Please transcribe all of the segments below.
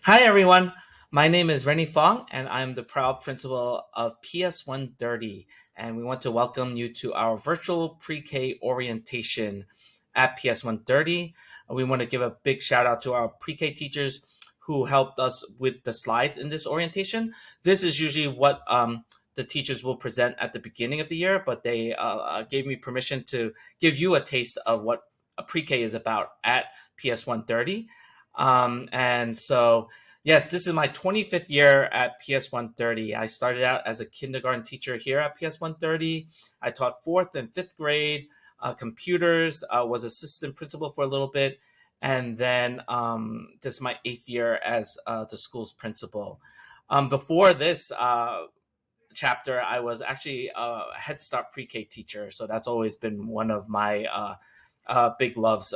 Hi, everyone. My name is Rennie Fong, and I'm the proud principal of PS130. And we want to welcome you to our virtual pre-K orientation at PS130. We want to give a big shout out to our pre-K teachers who helped us with the slides in this orientation. This is usually what the teachers will present at the beginning of the year, but they gave me permission to give you a taste of what a pre-K is about at PS130. And so Yes, this is my 25th year at PS130. I started out as a kindergarten teacher here at PS130. I taught fourth and fifth grade computers, was assistant principal for a little bit, and then this is my eighth year as the school's principal. Before this chapter, I was actually a Head Start pre-K teacher, so that's always been one of my big loves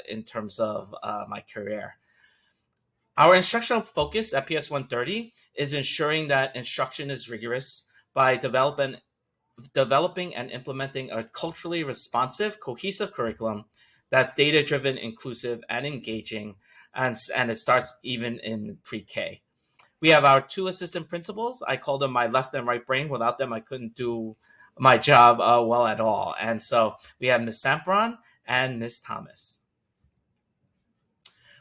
in terms of my career. Our instructional focus at PS130 is ensuring that instruction is rigorous by developing and implementing a culturally responsive, cohesive curriculum that's data driven, inclusive, and engaging. And it starts even in pre K. We have our two assistant principals. I call them my left and right brain. Without them, I couldn't do my job well at all. And so we have Miss Sampron and Miss Thomas.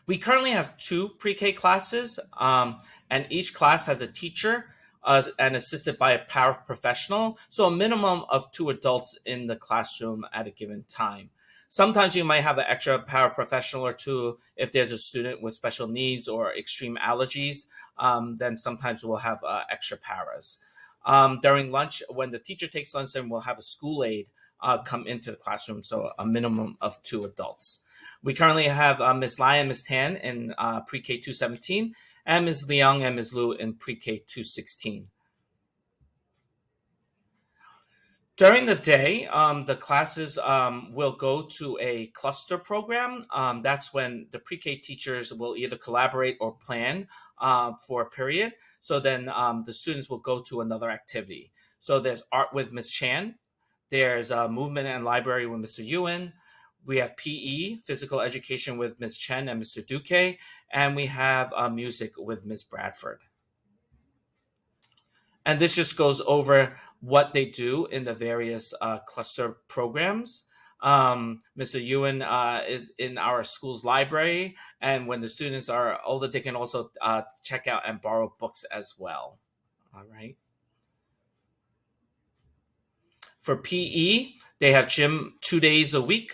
We currently have two pre-K classes, and each class has a teacher and assisted by a paraprofessional, so a minimum of two adults in the classroom at a given time. Sometimes you might have an extra paraprofessional or two if there's a student with special needs or extreme allergies. Then sometimes we'll have extra paras. During lunch, when the teacher takes lunch, then we'll have a school aide come into the classroom, so a minimum of two adults. We currently have Ms. Lai and Ms. Tan in pre-K 217, and Ms. Liang and Ms. Lu in pre-K 216. During the day, the classes will go to a cluster program. That's when the pre-K teachers will either collaborate or plan for a period. So then the students will go to another activity. So there's art with Ms. Chan. There's movement and library with Mr. Ewan. We have PE, physical education with Ms. Chen and Mr. Duque. And we have music with Ms. Bradford. And this just goes over what they do in the various cluster programs. Mr. Ewan is in our school's library, and when the students are older, they can also check out and borrow books as well. All right. For PE, they have gym 2 days a week,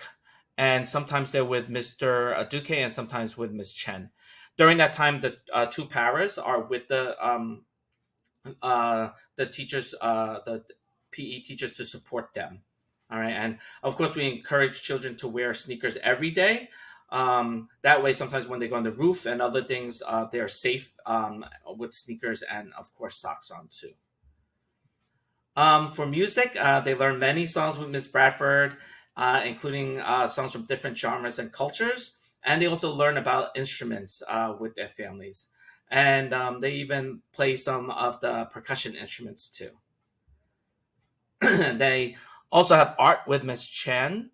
and sometimes they're with Mr. Duque and sometimes with Ms. Chen. During that time, the two paras are with the teachers, the PE teachers to support them. All right. And of course, we encourage children to wear sneakers every day. That way, sometimes when they go on the roof and other things, they're safe with sneakers and, of course, socks on too. For music, they learn many songs with Miss Bradford, including songs from different genres and cultures. And they also learn about instruments with their families. And they even play some of the percussion instruments too. They also have art with Miss Chan.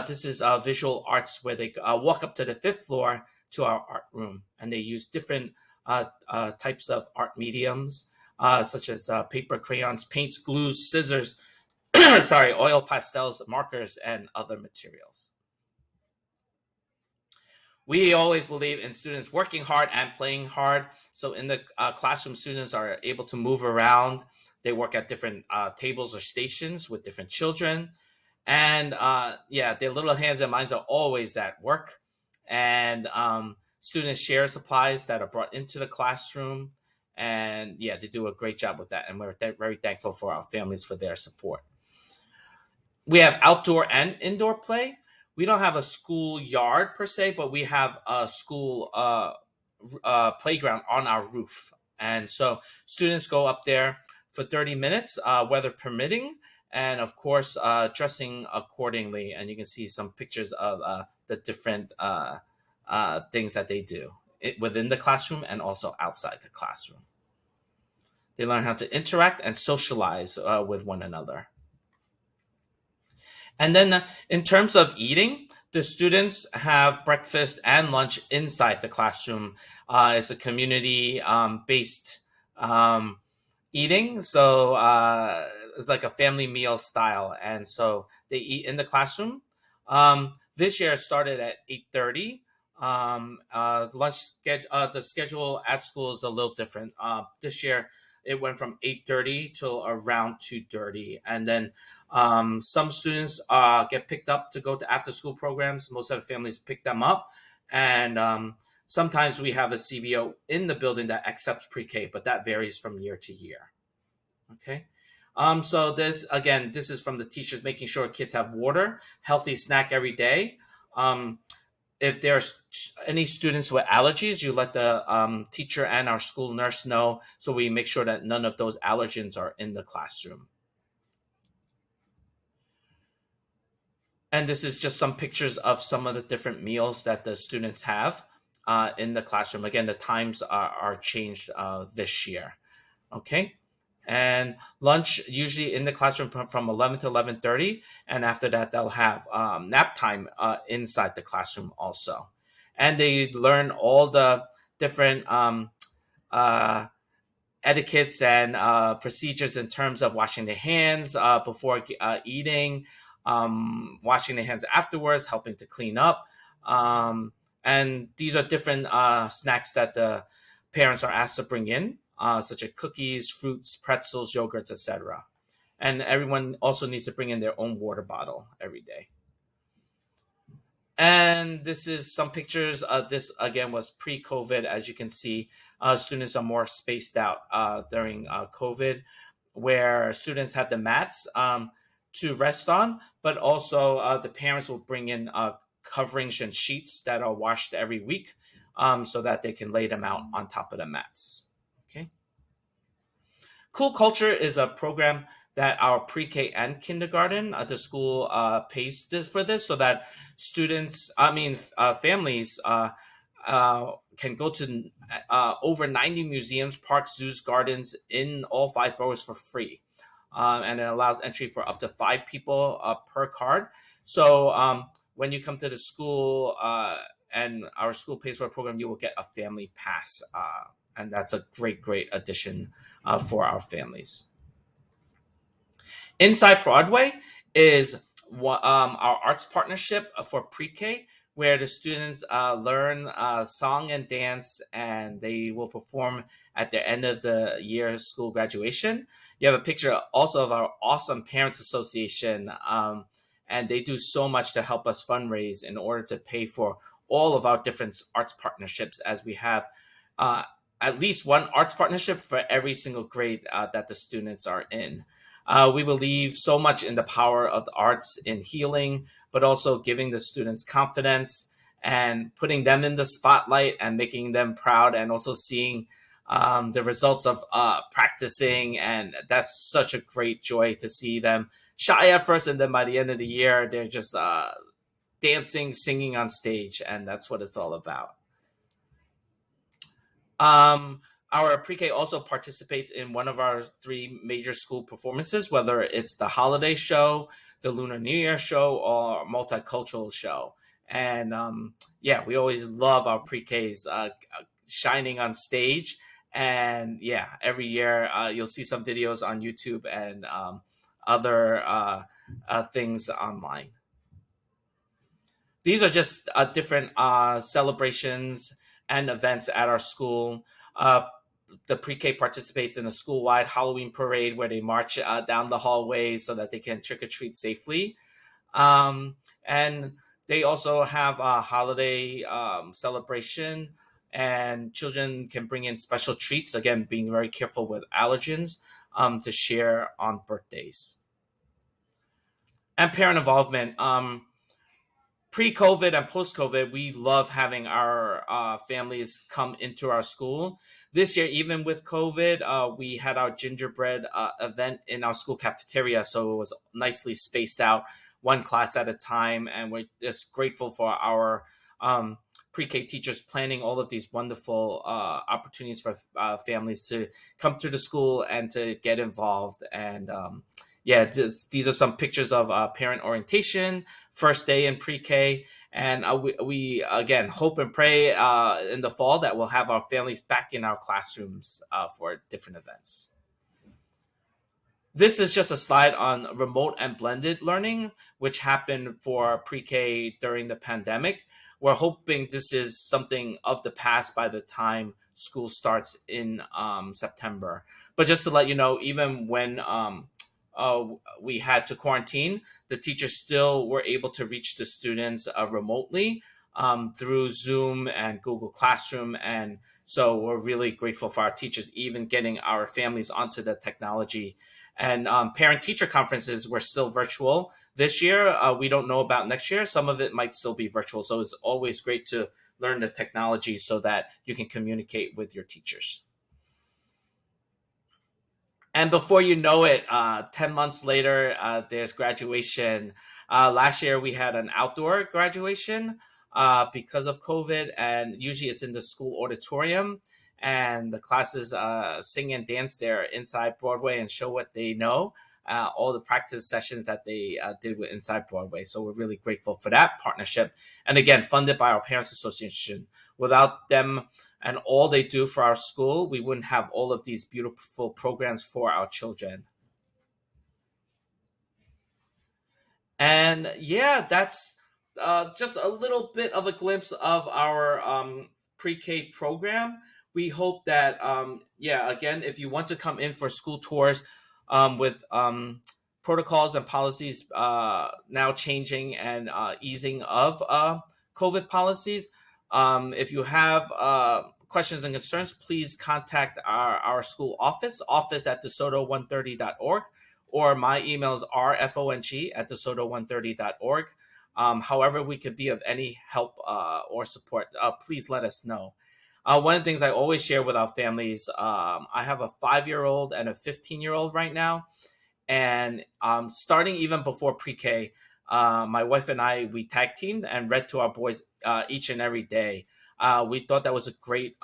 This is visual arts where they walk up to the fifth floor to our art room, and they use different types of art mediums, such as paper, crayons, paints, glues, scissors, sorry, oil pastels, markers, and other materials. We always believe in students working hard and playing hard. So in the classroom, students are able to move around. They work at different tables or stations with different children. And yeah, their little hands and minds are always at work. And students share supplies that are brought into the classroom. And yeah, they do a great job with that. And we're very thankful for our families for their support. We have outdoor and indoor play. We don't have a school yard per se, but we have a school playground on our roof. And so students go up there for 30 minutes, weather permitting, and of course, dressing accordingly. And you can see some pictures of the different things that they do within the classroom and also outside the classroom. They learn how to interact and socialize with one another. And then in terms of eating, The students have breakfast and lunch inside the classroom. It's a community based um, eating. So it's like a family meal style. And so they eat in the classroom. This year started at 8:30. The schedule at school is a little different. This year it went from 8:30 till around 2:30. And then some students get picked up to go to after school programs. Most of the families pick them up. And sometimes we have a CBO in the building that accepts pre-K, but that varies from year to year. Okay. So this is from the teachers making sure kids have water, healthy snack every day. Um, if there's any students with allergies, you let the teacher and our school nurse know, so we make sure that none of those allergens are in the classroom. And this is just some pictures of some of the different meals that the students have in the classroom. Again, the times are changed this year. Okay. And lunch usually in the classroom from 11 to 11:30, and after that they'll have nap time inside the classroom also. And they learn all the different uh, etiquettes and procedures in terms of washing their hands before eating, washing their hands afterwards, helping to clean up. And these are different snacks that the parents are asked to bring in, such as cookies, fruits, pretzels, yogurts, etc. And everyone also needs to bring in their own water bottle every day. And this is some pictures. This again was pre-COVID. As you can see, students are more spaced out during COVID, where students have the mats to rest on, but also the parents will bring in coverings and sheets that are washed every week, so that they can lay them out on top of the mats. Okay. Cool Culture is a program that our pre-K and kindergarten, the school pays for this, so that families can go to over 90 museums, parks, zoos, gardens in all five boroughs for free. And it allows entry for up to five people per card. So when you come to the school and our school pays for a program, you will get a family pass. And that's a great, great addition for our families. Inside Broadway is our arts partnership for pre-K, where the students learn song and dance, and they will perform at the end of the year school graduation. You have a picture also of our awesome Parents Association, and they do so much to help us fundraise in order to pay for all of our different arts partnerships, as we have uh, at least one arts partnership for every single grade that the students are in. We believe so much in the power of the arts in healing, but also giving the students confidence and putting them in the spotlight and making them proud, and also seeing the results of practicing. And that's such a great joy to see them shy at first, and then by the end of the year, they're just dancing, singing on stage, and that's what it's all about. Um, our pre-K also participates in one of our three major school performances, whether it's the holiday show, the Lunar New Year show, or multicultural show. And yeah, we always love our pre-Ks shining on stage. And yeah, every year you'll see some videos on YouTube and other things online. These are just different celebrations and events at our school. The pre-K participates in a school-wide Halloween parade where they march down the hallways so that they can trick or treat safely. And they also have a holiday celebration, and children can bring in special treats. Again, being very careful with allergens to share on birthdays. And parent involvement. Pre-COVID and post-COVID, we love having our families come into our school. This year, even with COVID, we had our gingerbread event in our school cafeteria, so it was nicely spaced out, one class at a time. And we're just grateful for our pre-K teachers planning all of these wonderful opportunities for families to come to the school and to get involved. And yeah, these are some pictures of parent orientation, first day in pre-K, and we again hope and pray in the fall that we'll have our families back in our classrooms for different events. This is just a slide on remote and blended learning, which happened for pre-K during the pandemic. We're hoping this is something of the past by the time school starts in September. But just to let you know, even when uh, we had to quarantine, the teachers still were able to reach the students remotely through Zoom and Google Classroom. And so we're really grateful for our teachers, even getting our families onto the technology. And parent teacher conferences were still virtual this year. We don't know about next year. Some of it might still be virtual. So it's always great to learn the technology so that you can communicate with your teachers. And before you know it, 10 months later, there's graduation. Last year, we had an outdoor graduation because of COVID, and usually it's in the school auditorium. And the classes sing and dance there inside Broadway and show what they know, all the practice sessions that they did with inside Broadway. So we're really grateful for that partnership. And again, funded by our Parents Association. Without them, and all they do for our school, we wouldn't have all of these beautiful programs for our children. And yeah, that's just a little bit of a glimpse of our pre-K program. We hope that, yeah, again, if you want to come in for school tours with protocols and policies now changing and easing of COVID policies, if you have questions and concerns, please contact our school office at desoto130.org, or my emails are fong at desoto130.org. However, we could be of any help or support, please let us know. One of the things I always share with our families, I have a 5-year-old and a 15-year-old right now. And starting even before pre-K, my wife and I, we tag teamed and read to our boys each and every day. We thought that was a great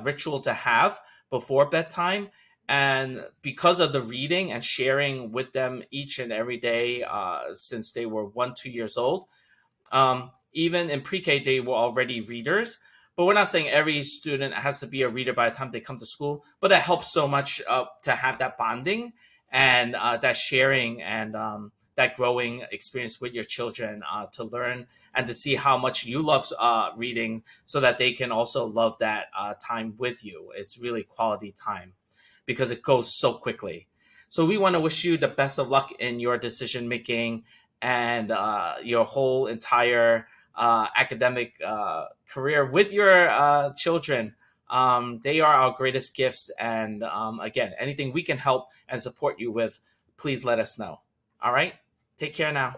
ritual to have before bedtime. And because of the reading and sharing with them each and every day since they were 1, 2 years old, even in pre-K, they were already readers. But we're not saying every student has to be a reader by the time they come to school. But that helps so much to have that bonding and that sharing and that growing experience with your children to learn and to see how much you love reading, so that they can also love that time with you. It's really quality time because it goes so quickly. So we want to wish you the best of luck in your decision making and your whole entire academic career with your children. They are our greatest gifts. And again, anything we can help and support you with, please let us know. All right. Take care now.